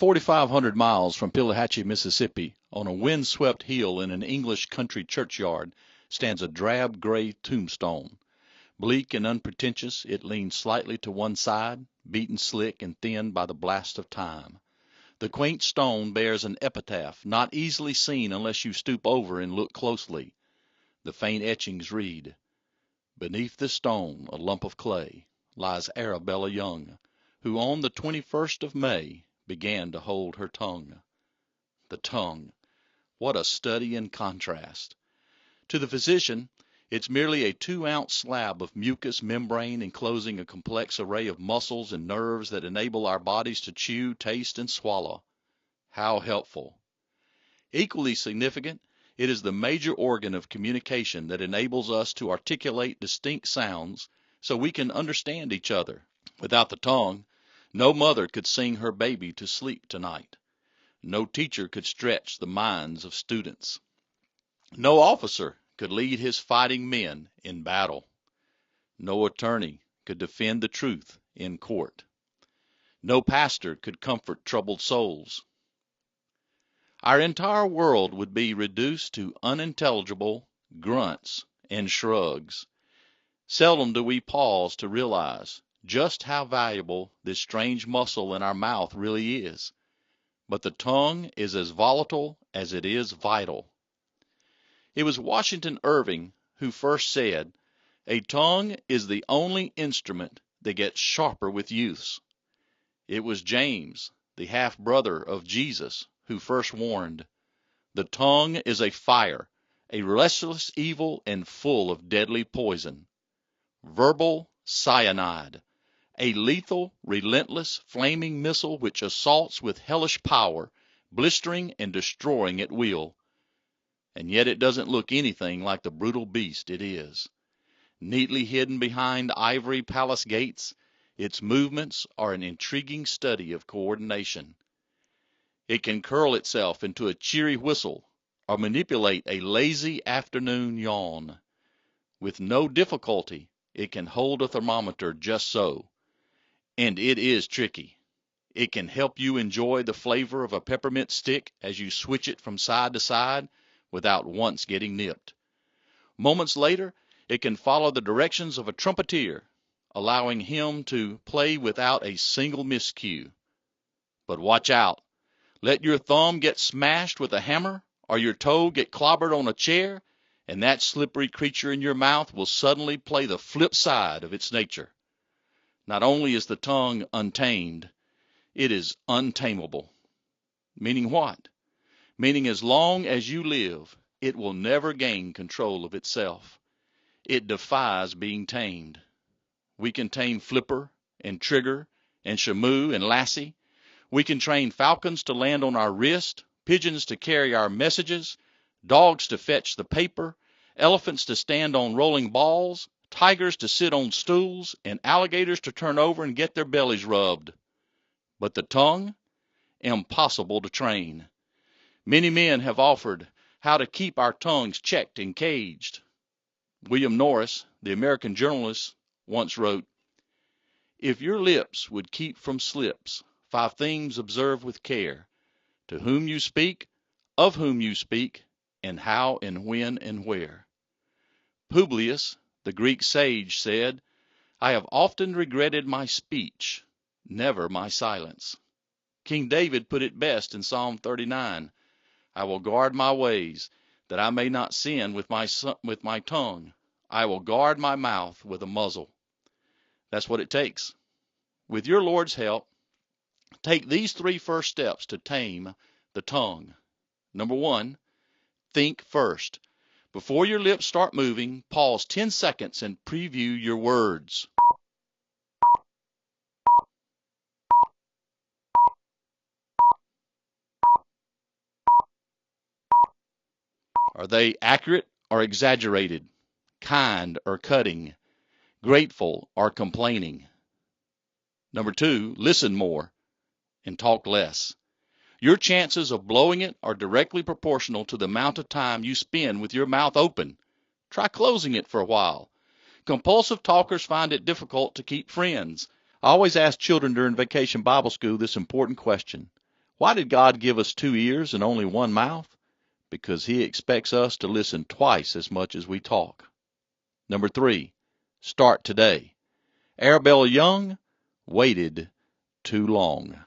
4,500 miles from Pelahatchie, Mississippi, on a wind-swept hill in an English country churchyard, stands a drab gray tombstone. Bleak and unpretentious, it leans slightly to one side, beaten slick and thin by the blast of time. The quaint stone bears an epitaph not easily seen unless you stoop over and look closely. The faint etchings read, "Beneath this stone, a lump of clay, lies Arabella Young, who on the 21st of May began to hold her tongue." The tongue. What a study in contrast. To the physician, it's merely a 2-ounce slab of mucous membrane enclosing a complex array of muscles and nerves that enable our bodies to chew, taste, and swallow. How helpful. Equally significant, it is the major organ of communication that enables us to articulate distinct sounds so we can understand each other. Without the tongue, no mother could sing her baby to sleep tonight. No teacher could stretch the minds of students. No officer could lead his fighting men in battle. No attorney could defend the truth in court. No pastor could comfort troubled souls. Our entire world would be reduced to unintelligible grunts and shrugs. Seldom do we pause to realize just how valuable this strange muscle in our mouth really is. But the tongue is as volatile as it is vital. It was Washington Irving who first said, "A tongue is the only instrument that gets sharper with use." It was James, the half-brother of Jesus, who first warned, "The tongue is a fire, a restless evil and full of deadly poison. Verbal cyanide, a lethal, relentless, flaming missile which assaults with hellish power, blistering and destroying at will. And yet it doesn't look anything like the brutal beast it is. Neatly hidden behind ivory palace gates, its movements are an intriguing study of coordination. It can curl itself into a cheery whistle or manipulate a lazy afternoon yawn. With no difficulty, it can hold a thermometer just so. And it is tricky. It can help you enjoy the flavor of a peppermint stick as you switch it from side to side without once getting nipped. Moments later, it can follow the directions of a trumpeter, allowing him to play without a single miscue. But watch out. Let your thumb get smashed with a hammer or your toe get clobbered on a chair, and that slippery creature in your mouth will suddenly play the flip side of its nature. Not only is the tongue untamed, it is untamable. Meaning what? Meaning as long as you live, it will never gain control of itself. It defies being tamed. We can tame Flipper and Trigger and Shamu and Lassie. We can train falcons to land on our wrist, pigeons to carry our messages, dogs to fetch the paper, elephants to stand on rolling balls, tigers to sit on stools, and alligators to turn over and get their bellies rubbed. But the tongue? Impossible to train. Many men have offered how to keep our tongues checked and caged. William Norris, the American journalist, once wrote, "If your lips would keep from slips, 5 things observe with care: to whom you speak, of whom you speak, and how and when and where." Publius, the Greek sage, said, "I have often regretted my speech, never my silence." King David put it best in Psalm 39, "I will guard my ways, that I may not sin with my tongue. I will guard my mouth with a muzzle." That's what it takes. With your Lord's help, take these 3 first steps to tame the tongue. Number 1, think first. Before your lips start moving, pause 10 seconds and preview your words. Are they accurate or exaggerated? Kind or cutting? Grateful or complaining? Number 2, listen more and talk less. Your chances of blowing it are directly proportional to the amount of time you spend with your mouth open. Try closing it for a while. Compulsive talkers find it difficult to keep friends. I always ask children during vacation Bible school this important question: Why did God give us 2 ears and only 1 mouth? Because he expects us to listen twice as much as we talk. Number 3, start today. Arabella Young waited too long.